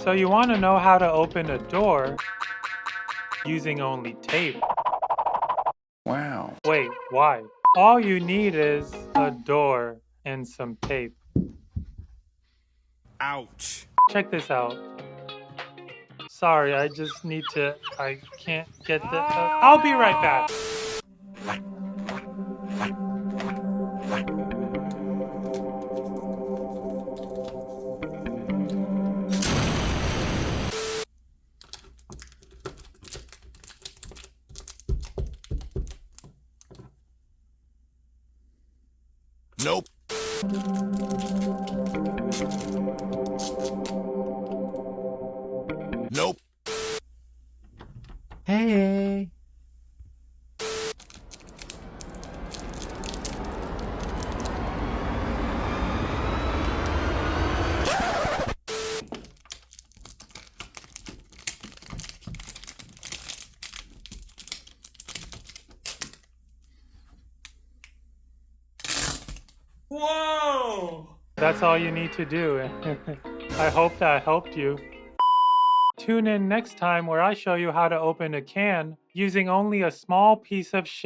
So you want to know how to open a door using only tape. Wow. Wait, why? All you need is a door and some tape. Ouch. Check this out. Sorry, I can't get the, I'll be right back. Nope. Nope. Hey. Whoa! That's all you need to do. I hope that helped you. Tune in next time where I show you how to open a can using only a small piece of shit.